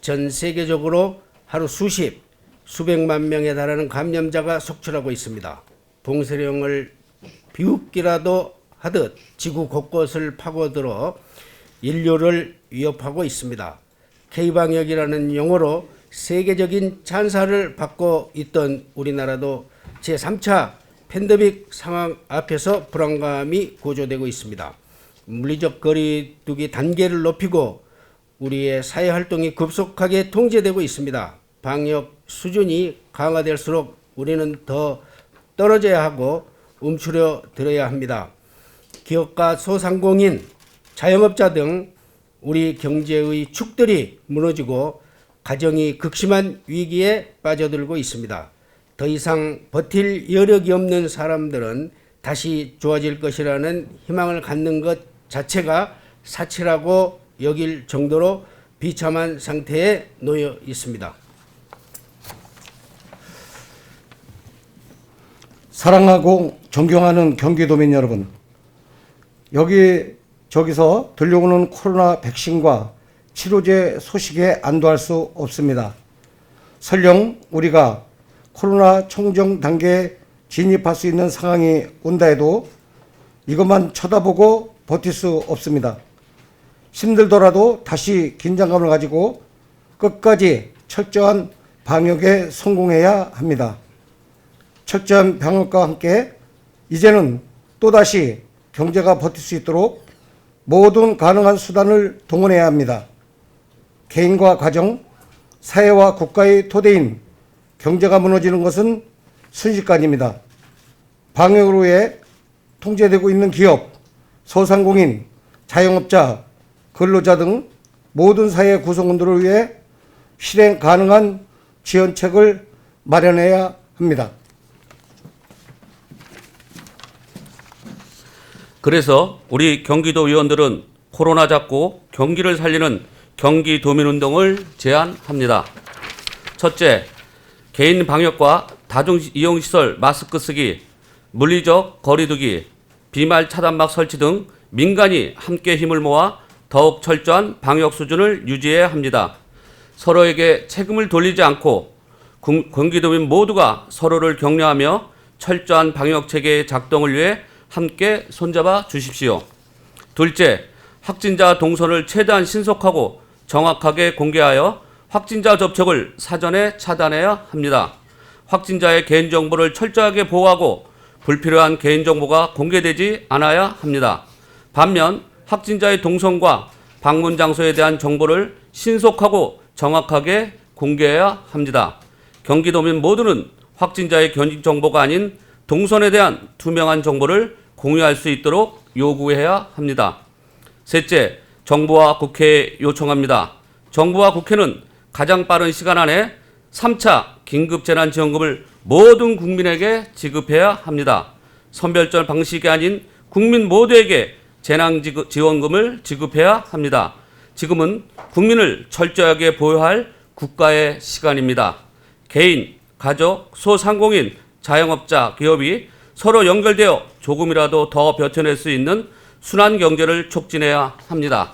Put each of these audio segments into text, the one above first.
전 세계적으로 하루 수십, 수백만 명에 달하는 감염자가 속출하고 있습니다. 봉쇄령을 비웃기라도 하듯 지구 곳곳을 파고들어 인류를 위협하고 있습니다. K방역이라는 용어로 세계적인 찬사를 받고 있던 우리나라도 제3차 팬데믹 상황 앞에서 불안감이 고조되고 있습니다. 물리적 거리두기 단계를 높이고 우리의 사회활동이 급속하게 통제되고 있습니다. 방역 수준이 강화될수록 우리는 더 떨어져야 하고 움츠려 들어야 합니다. 기업가 소상공인, 자영업자 등 우리 경제의 축들이 무너지고 가정이 극심한 위기에 빠져들고 있습니다. 더 이상 버틸 여력이 없는 사람들은 다시 좋아질 것이라는 희망을 갖는 것 자체가 사치라고 여길 정도로 비참한 상태에 놓여 있습니다. 사랑하고 존경하는 경기도민 여러분, 여기저기서 들려오는 코로나 백신과 치료제 소식에 안도할 수 없습니다. 설령 우리가 코로나 청정 단계에 진입할 수 있는 상황이 온다 해도 이것만 쳐다보고 버틸 수 없습니다. 힘들더라도 다시 긴장감을 가지고 끝까지 철저한 방역에 성공해야 합니다. 철저한 방역과 함께 이제는 또다시 경제가 버틸 수 있도록 모든 가능한 수단을 동원해야 합니다. 개인과 가정, 사회와 국가의 토대인 경제가 무너지는 것은 순식간입니다. 방역으로 인해 통제되고 있는 기업, 소상공인, 자영업자, 근로자 등 모든 사회 구성원들을 위해 실행 가능한 지원책을 마련해야 합니다. 그래서 우리 경기도 의원들은 코로나 잡고 경기를 살리는 경기도민운동을 제안합니다. 첫째, 개인 방역과 다중이용시설 마스크 쓰기, 물리적 거리두기, 비말 차단막 설치 등 민간이 함께 힘을 모아 더욱 철저한 방역 수준을 유지해야 합니다. 서로에게 책임을 돌리지 않고 경기도민 모두가 서로를 격려하며 철저한 방역 체계의 작동을 위해 함께 손잡아 주십시오. 둘째, 확진자 동선을 최대한 신속하고 정확하게 공개하여 확진자 접촉을 사전에 차단해야 합니다. 확진자의 개인정보를 철저하게 보호하고 불필요한 개인정보가 공개되지 않아야 합니다. 반면 확진자의 동선과 방문 장소에 대한 정보를 신속하고 정확하게 공개해야 합니다. 경기도민 모두는 확진자의 개인정보가 아닌 동선에 대한 투명한 정보를 공유할 수 있도록 요구해야 합니다. 셋째, 정부와 국회에 요청합니다. 정부와 국회는 가장 빠른 시간 안에 3차 긴급재난지원금을 모든 국민에게 지급해야 합니다. 선별적 방식이 아닌 국민 모두에게 재난지원금을 지급해야 합니다. 지금은 국민을 철저하게 보호할 국가의 시간입니다. 개인, 가족, 소상공인, 자영업자, 기업이 서로 연결되어 조금이라도 더 버텨낼 수 있는 순환 경제를 촉진해야 합니다.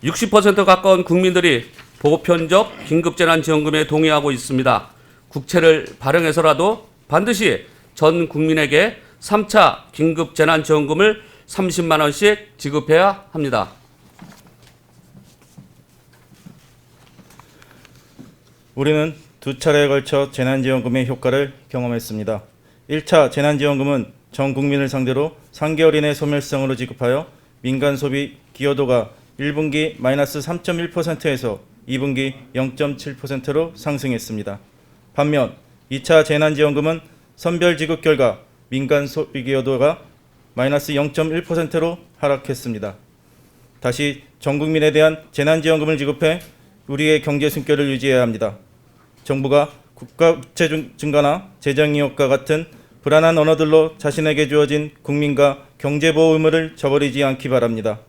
60% 가까운 국민들이 보편적 긴급재난지원금에 동의하고 있습니다. 국채를 발행해서라도 반드시 전 국민에게 3차 긴급재난지원금을 30만 원씩 지급해야 합니다. 우리는 두 차례에 걸쳐 재난지원금의 효과를 경험했습니다. 1차 재난지원금은 전 국민을 상대로 3개월 이내 소멸성으로 지급하여 민간 소비 기여도가 1분기 마이너스 3.1%에서 2분기 0.7%로 상승했습니다. 반면 2차 재난지원금은 선별 지급 결과 민간 소비 기여도가 마이너스 0.1%로 하락했습니다. 다시 전 국민에 대한 재난지원금을 지급해 우리의 경제 숨결을 유지해야 합니다. 정부가 국가 부채 증가나 재정의혹과 같은 불안한 언어들로 자신에게 주어진 국민과 경제보호 의무를 저버리지 않기 바랍니다.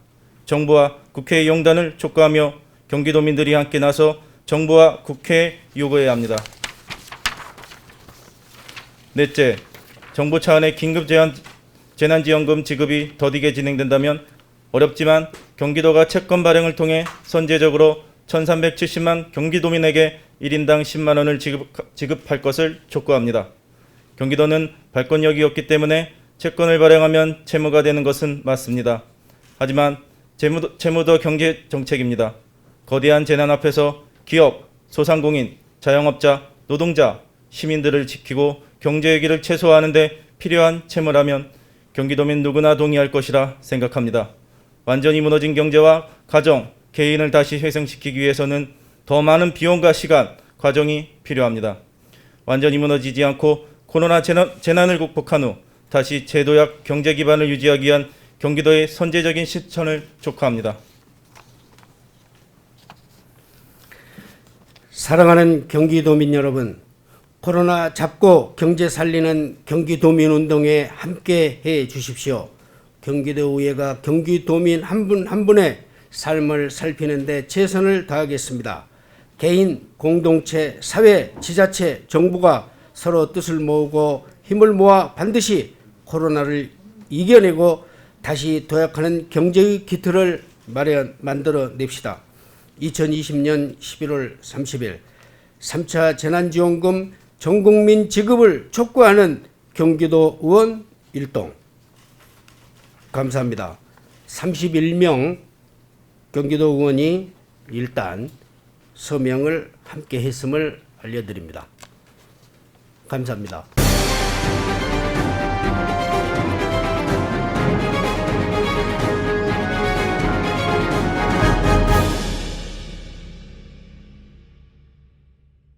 정부와 국회의 용단을 촉구하며 경기도민들이 함께 나서 정부와 국회에 요구해야 합니다. 넷째, 정부 차원의 긴급 재난지원금 지급이 더디게 진행된다면 어렵지만 경기도가 채권 발행을 통해 선제적으로 1370만 경기도민에게 1인당 10만 원을 지급할 것을 촉구합니다. 경기도는 발권력이 없기 때문에 채권을 발행하면 채무가 되는 것은 맞습니다. 하지만 채무도 경제 정책입니다. 거대한 재난 앞에서 기업, 소상공인, 자영업자, 노동자, 시민들을 지키고 경제위기를 최소화하는 데 필요한 채무라면 경기도민 누구나 동의할 것이라 생각합니다. 완전히 무너진 경제와 가정, 개인을 다시 회생시키기 위해서는 더 많은 비용과 시간, 과정이 필요합니다. 완전히 무너지지 않고 코로나 재난을 극복한 후 다시 제도약 경제 기반을 유지하기 위한 경기도의 선제적인 실천을 촉구합니다. 사랑하는 경기도민 여러분, 코로나 잡고 경제 살리는 경기도민 운동에 함께해 주십시오. 경기도의회가 경기도민 한 분 한 분의 삶을 살피는 데 최선을 다하겠습니다. 개인, 공동체, 사회, 지자체, 정부가 서로 뜻을 모으고 힘을 모아 반드시 코로나를 이겨내고 다시 도약하는 경제의 기틀을 만들어냅시다. 2020년 11월 30일 3차 재난지원금 전국민 지급을 촉구하는 경기도 의원 일동. 감사합니다. 31명 경기도 의원이 일단 서명을 함께 했음을 알려드립니다. 감사합니다.